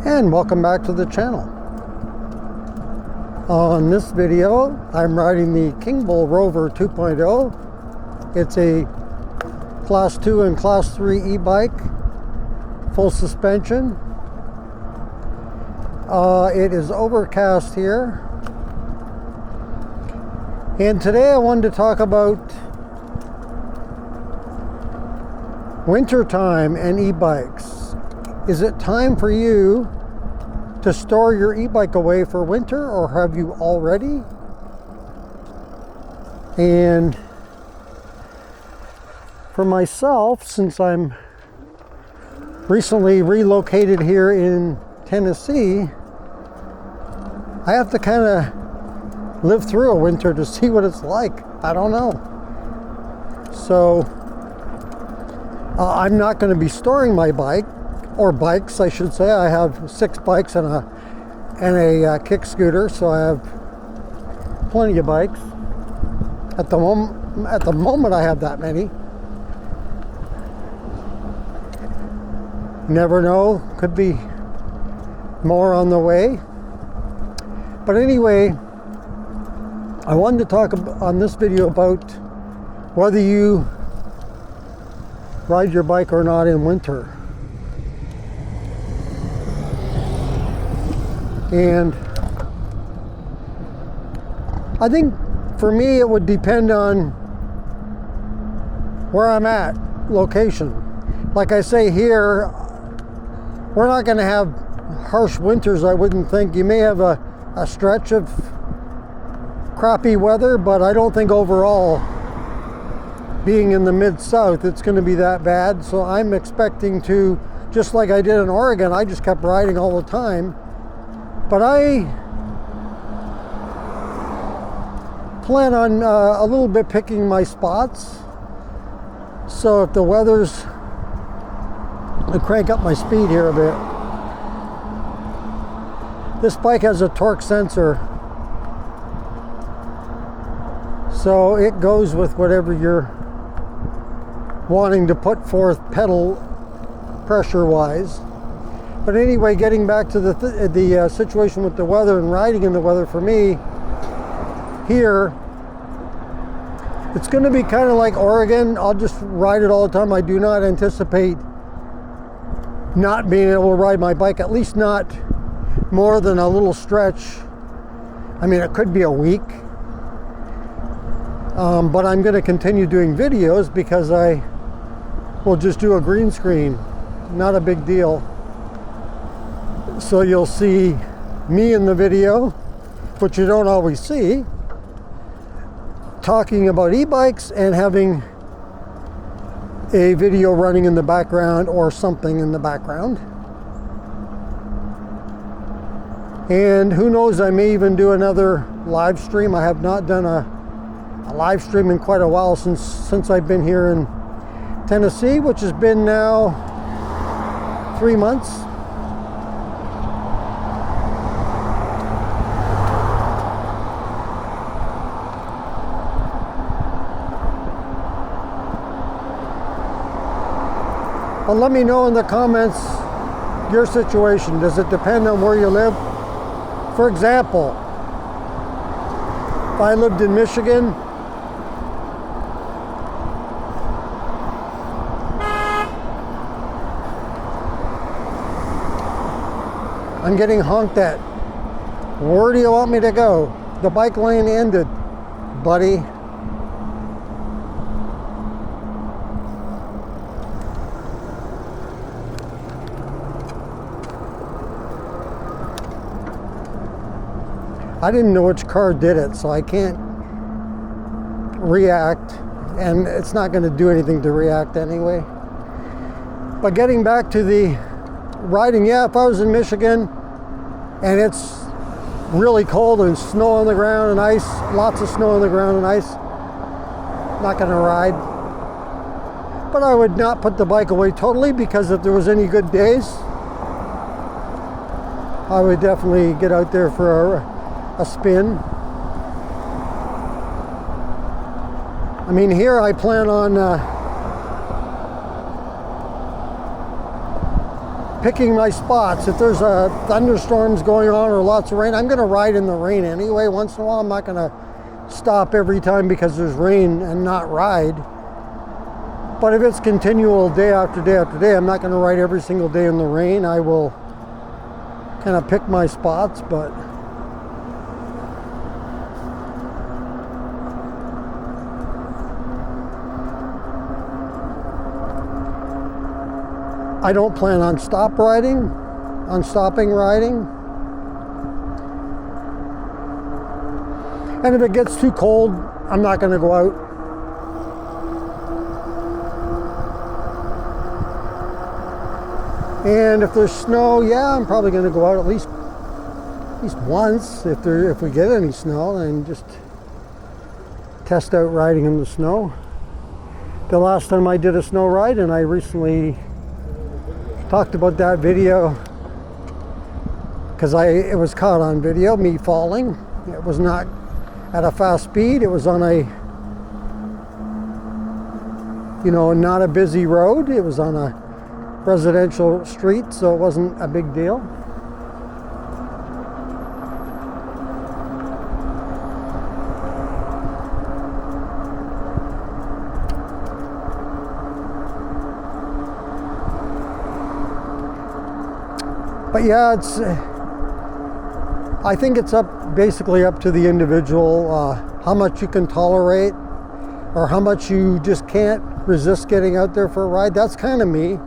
And welcome back to the channel. On this video, I'm riding the Kingbull Rover 2.0. It's a Class 2 and Class 3 e-bike, full suspension. It is overcast here. And today I wanted to talk about wintertime and e-bikes. Is it time for you to store your e-bike away for winter, or have you already? And for myself, since I'm recently relocated here in Tennessee, I have to kind of live through a winter to see what it's like. I don't know. So I'm not going to be storing my bike, or bikes I should say. I have 6 bikes and a kick scooter, so I have plenty of bikes. At the moment I have that many. Never know, could be more on the way. But anyway, I wanted to talk on this video about whether you ride your bike or not in winter. And I think for me it would depend on where I'm at, location. Like I say here, we're not going to have harsh winters, I wouldn't think. You may have a stretch of crappy weather, but I don't think overall, being in the mid-south, it's going to be that bad. So I'm expecting to, just like I did in Oregon, I just kept riding all the time. But I plan on a little bit picking my spots. So if the weather's, I'll crank up my speed here a bit. This bike has a torque sensor, so it goes with whatever you're wanting to put forth pedal pressure wise. But anyway, getting back to the situation with the weather and riding in the weather, for me here, it's going to be kind of like Oregon. I'll just ride it all the time. I do not anticipate not being able to ride my bike, at least not more than a little stretch. I mean, it could be a week. But I'm going to continue doing videos because I will just do a green screen. Not a big deal. So you'll see me in the video, which you don't always see, talking about e-bikes and having a video running in the background or something in the background. And who knows, I may even do another live stream. I have not done a live stream in quite a while since I've been here in Tennessee, which has been now 3 months. But let me know in the comments your situation. Does it depend on where you live? For example, if I lived in Michigan, I'm getting honked at. Where do you want me to go? The bike lane ended, buddy. I didn't know which car did it, so I can't react, and it's not going to do anything to react anyway. But getting back to the riding, yeah, if I was in Michigan and it's really cold and snow on the ground and ice, lots of snow on the ground and ice, not going to ride. But I would not put the bike away totally, because if there was any good days, I would definitely get out there for a spin. I mean, here I plan on picking my spots. If there's thunderstorms going on or lots of rain, I'm going to ride in the rain anyway. Once in a while, I'm not going to stop every time because there's rain and not ride. But if it's continual day after day after day, I'm not going to ride every single day in the rain. I will kind of pick my spots, but I don't plan on stopping riding. And if it gets too cold, I'm not going to go out. And if there's snow, yeah, I'm probably going to go out at least once if we get any snow, and just test out riding in the snow. The last time I did a snow ride, and I recently talked about that video because it was caught on video, me falling. It was not at a fast speed. It was on a, not a busy road. It was on a residential street, so it wasn't a big deal. But yeah, I think it's basically up to the individual, how much you can tolerate or how much you just can't resist getting out there for a ride. That's kind of me.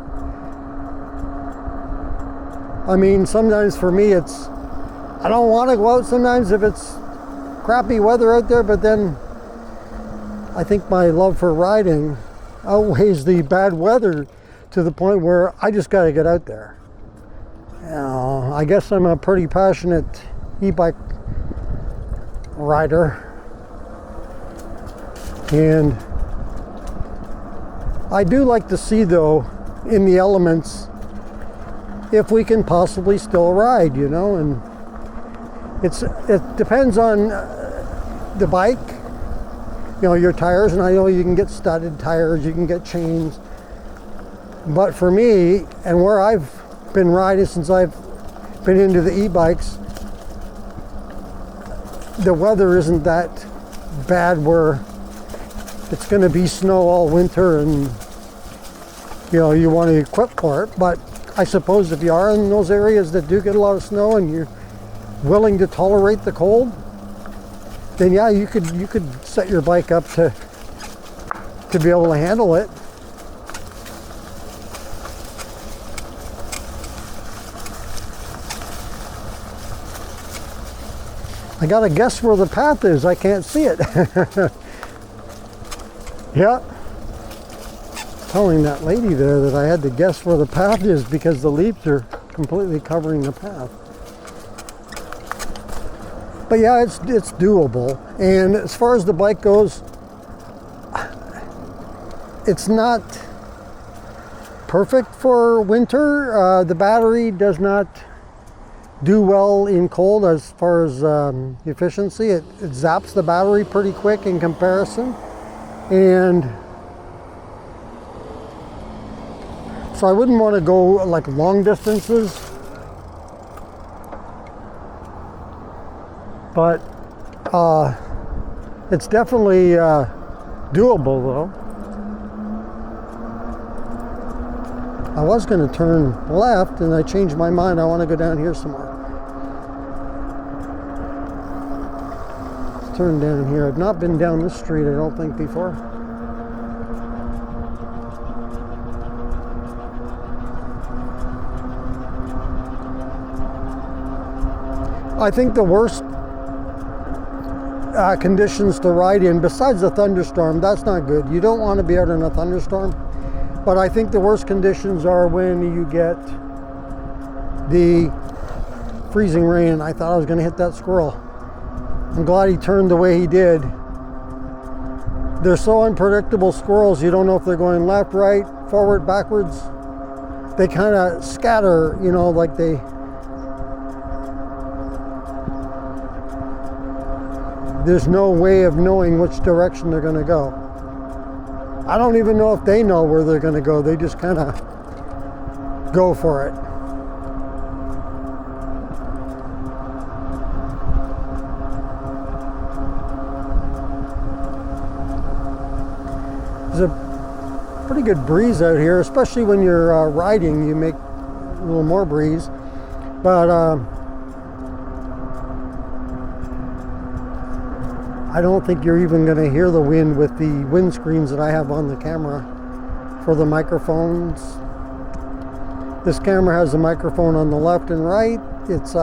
I mean, sometimes for me I don't want to go out sometimes if it's crappy weather out there, but then I think my love for riding outweighs the bad weather to the point where I just got to get out there. I guess I'm a pretty passionate e-bike rider, and I do like to see, though, in the elements, if we can possibly still ride, and it depends on the bike, your tires, and I know you can get studded tires, you can get chains, but for me, and where I've been riding since I've been into the e-bikes, the weather isn't that bad where it's going to be snow all winter and you want to equip for it. But I suppose if you are in those areas that do get a lot of snow and you're willing to tolerate the cold, then yeah, you could set your bike up to be able to handle it. I gotta guess where the path is. I can't see it. Yeah. Telling that lady there that I had to guess where the path is because the leaves are completely covering the path. But yeah, it's doable. And as far as the bike goes, it's not perfect for winter. The battery does not do well in cold as far as efficiency. It zaps the battery pretty quick in comparison, and so I wouldn't want to go like long distances, but it's definitely doable though. I was going to turn left and I changed my mind. I want to go down here some more. Let's turn down here. I've not been down this street, I don't think, before. I think the worst conditions to ride in, besides the thunderstorm, that's not good. You don't want to be out in a thunderstorm. But I think the worst conditions are when you get the freezing rain. I thought I was going to hit that squirrel. I'm glad he turned the way he did. They're so unpredictable, squirrels. You don't know if they're going left, right, forward, backwards. They kind of scatter, like there's no way of knowing which direction they're going to go. I don't even know if they know where they're going to go. They just kind of go for it. There's a pretty good breeze out here, especially when you're riding. You make a little more breeze. But I don't think you're even going to hear the wind with the windscreens that I have on the camera for the microphones. This camera has a microphone on the left and right. It's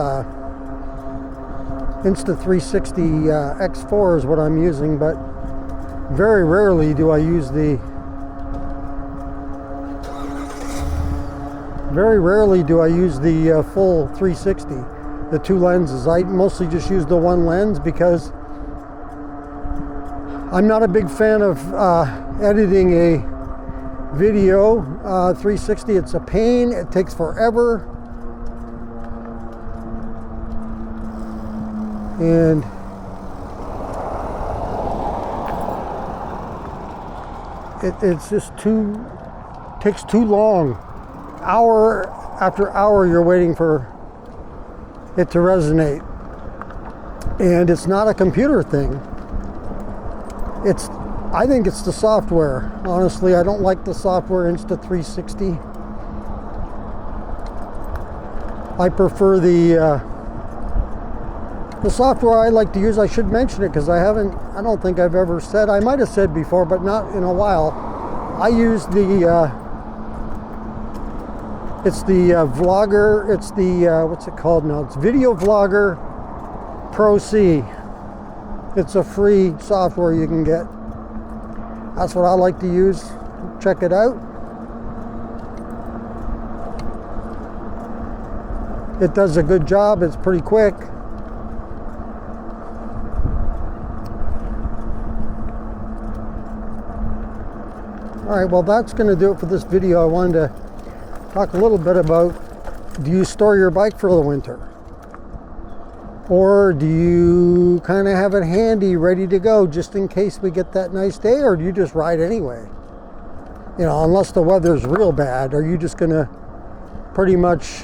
Insta360 X4 is what I'm using, but very rarely do I use the full 360, the two lenses. I mostly just use the one lens because I'm not a big fan of editing a video 360. It's a pain. It takes forever. And it's just takes too long. Hour after hour you're waiting for it to resonate. And it's not a computer thing. I think it's the software. Honestly, I don't like the software Insta360. I prefer the software I like to use. I should mention it because I don't think I've ever said. I might have said before, but not in a while. I use it's the Vlogger, it's the, what's it called now? It's Video Vlogger Pro C. It's a free software you can get. That's what I like to use. Check it out. It does a good job. It's pretty quick. Alright, well that's going to do it for this video. I wanted to talk a little bit about, do you store your bike for the winter? Or do you kind of have it handy, ready to go, just in case we get that nice day? Or do you just ride anyway? You know, unless the weather's real bad, are you just going to pretty much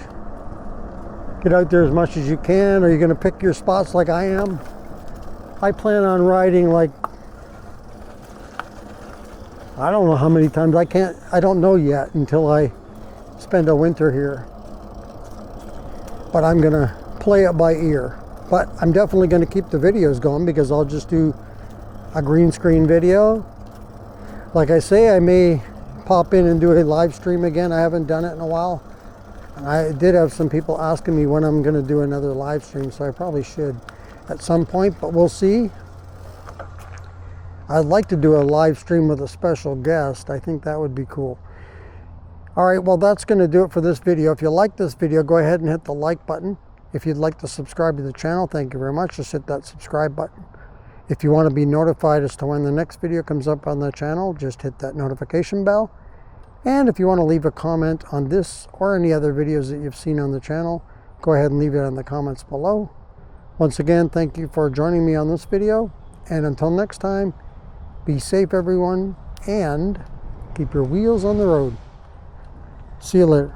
get out there as much as you can? Are you going to pick your spots like I am? I plan on riding like, I don't know how many times. I don't know yet until I spend a winter here. But I'm going to play it by ear. But I'm definitely going to keep the videos going because I'll just do a green screen video. Like I say, I may pop in and do a live stream again. I haven't done it in a while. And I did have some people asking me when I'm going to do another live stream, so I probably should at some point, but we'll see. I'd like to do a live stream with a special guest. I think that would be cool. All right, well, that's going to do it for this video. If you like this video, go ahead and hit the like button. If you'd like to subscribe to the channel, thank you very much. Just hit that subscribe button. If you want to be notified as to when the next video comes up on the channel, just hit that notification bell. And if you want to leave a comment on this or any other videos that you've seen on the channel, go ahead and leave it in the comments below. Once again, thank you for joining me on this video. And until next time, be safe, everyone, and keep your wheels on the road. See you later.